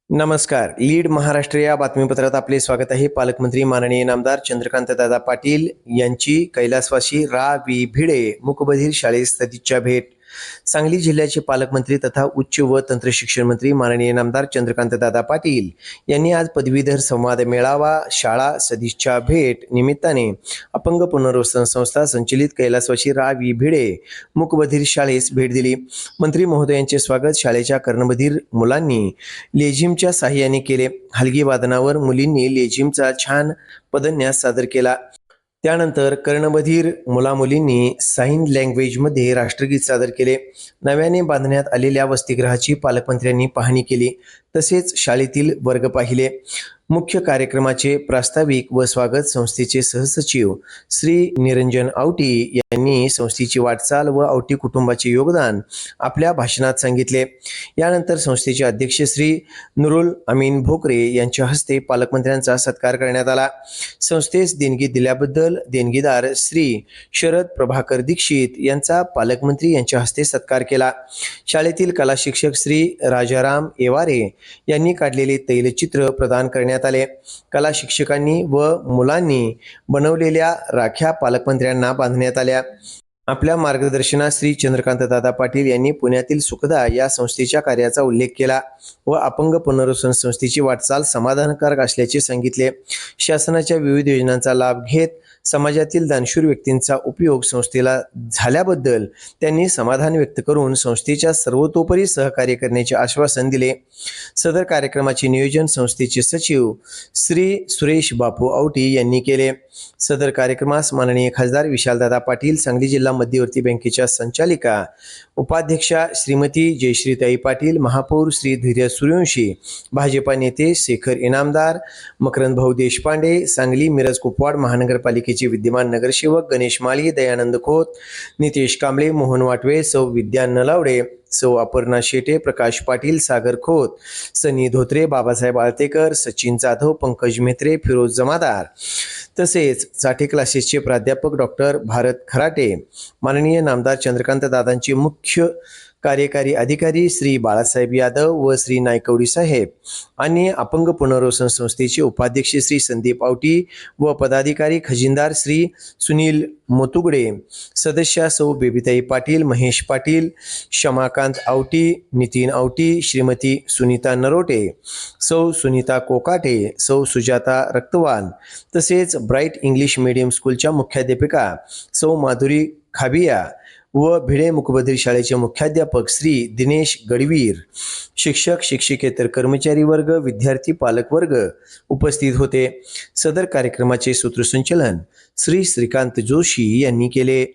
नमस्कार. लीड महाराष्ट्र या बातमीपत्रात आपले स्वागत आहे. पालकमंत्री माननीय नामदार चंद्रकांतदादा पाटील यांची कैलासवासी रा. वि. भिडे मूकबधीर शाळेस सदिच्छा भेट. सांगली जिल्ह्याचे पालकमंत्री तथा उच्च व तंत्र शिक्षण मंत्री माननीय नामदार चंद्रकांतदादा पाटील यांनी आज पदवीधर संवाद मेळावा शाळा सदिच्छा भेट निमित्ताने अपंग पुनर्वसन संस्था संचलित कैलासवासी रा. वि. भिडे मूकबधीर शाळेस भेट दिली. मंत्री महोदयांचे स्वागत शाळेच्या कर्णबधीर मुलांनी लेझिमच्या साहाय्याने केले. हलगी वादनावर मुलींनी लेझिमचा छान पदन्यास सादर केला. त्यानंतर कर्णबधीर मुलामुलींनी साइन लँग्वेजमध्ये राष्ट्रगीत सादर केले. नव्याने बांधण्यात आलेल्या वसतिगृहाची पालकमंत्र्यांनी पाहणी केली. तसेच शाळेतील वर्ग पाहिले. मुख्य कार्यक्रमाचे प्रास्ताविक व स्वागत संस्थेचे सहसचिव श्री निरंजन आवटी यांनी संस्थेची वाटचाल व आवटी कुटुंबाचे योगदान आपल्या भाषणात सांगितले. यानंतर संस्थेचे अध्यक्ष श्री नुरुल अमीन भोकरे यांच्या हस्ते पालकमंत्र्यांचा सत्कार करण्यात आला. संस्थेस देणगी दिल्याबद्दल देणगीदार श्री शरद प्रभाकर दीक्षित यांचा पालकमंत्री यांच्या हस्ते सत्कार केला. शाळेतील कला शिक्षक श्री राजाराम येवारे यांनी काढलेले तैलचित्र प्रदान करण्यात आले. कला शिक्षकांनी व मुलांनी बनवलेल्या राख्या पालकमंत्र्यांना बांधण्यात आल्या. आपल्या मार्गदर्शनात श्री चंद्रकांतदादा पाटील यांनी पुण्यातील सुखदा या संस्थेच्या कार्याचा उल्लेख केला व अपंग पुनर्वसन संस्थेची वाटचाल समाधानकारक असल्याचे सांगितले. शासनाच्या विविध योजनांचा लाभ घेत समाजातील दानशूर व्यक्तींचा उपयोग संस्थेला झाल्याबद्दल त्यांनी समाधान व्यक्त करून संस्थेच्या सर्वतोपरी सहकार्य करण्याचे आश्वासन दिले. सदर कार्यक्रमाचे नियोजन संस्थेचे सचिव श्री सुरेश बापू आवटी यांनी केले. सदर कार्यक्रमास माननीय खासदार विशालदादा पाटील, सांगली जिल्हा मध्यवर्ती बँकेच्या संचालिका उपाध्यक्षा श्रीमती जयश्रीताई पाटील, महापौर श्री धैर्य सूर्यवंशी, भाजपा नेते शेखर इनामदार, मकरंद भाऊ देशपांडे, सांगली मिरज कुपवाड महानगरपालिकेचे विद्यमान नगरसेवक गणेश माळी, दयानंद खोत, नितेश कांबळे, मोहन वाटवे, सौ विद्या नलावडे, सौ अपर्णा शेटे, प्रकाश पाटील, सागर खोत, सनी धोत्रे, बाबासाहेब आळतेकर, सचिन जाधव, पंकज मेत्रे, फिरोज जमादार, तसेच साठे क्लासेसचे प्राध्यापक डॉक्टर भारत खराटे, माननीय नामदार चंद्रकांत दादांचे मुख्य कार्यकारी अधिकारी श्री बाळासाहेब यादव व श्री नायकवडी साहेब आणि अपंग पुनर्वसन संस्थेचे उपाध्यक्ष श्री संदीप आवटी व पदाधिकारी खजिनदार श्री सुनील मोतुगडे, सदस्या सौ बेबीताई पाटील, महेश पाटील, शमाकांत आवटी, नितीन आवटी, श्रीमती सुनीता नरोटे, सौ सुनीता कोकाटे, सौ सुजाता रक्तवाल, तसेच ब्राईट इंग्लिश मीडियम स्कूलच्या मुख्याध्यापिका सौ माधुरी खाबिया व भिडे मूकबधीर शाळेचे मुख्याध्यापक श्री दिनेश गडवीर, शिक्षक शिक्षकेतर कर्मचारी वर्ग, विद्यार्थी पालक वर्ग उपस्थित होते. सदर कार्यक्रमाचे सूत्रसंचालन श्री श्रीकांत जोशी यांनी केले.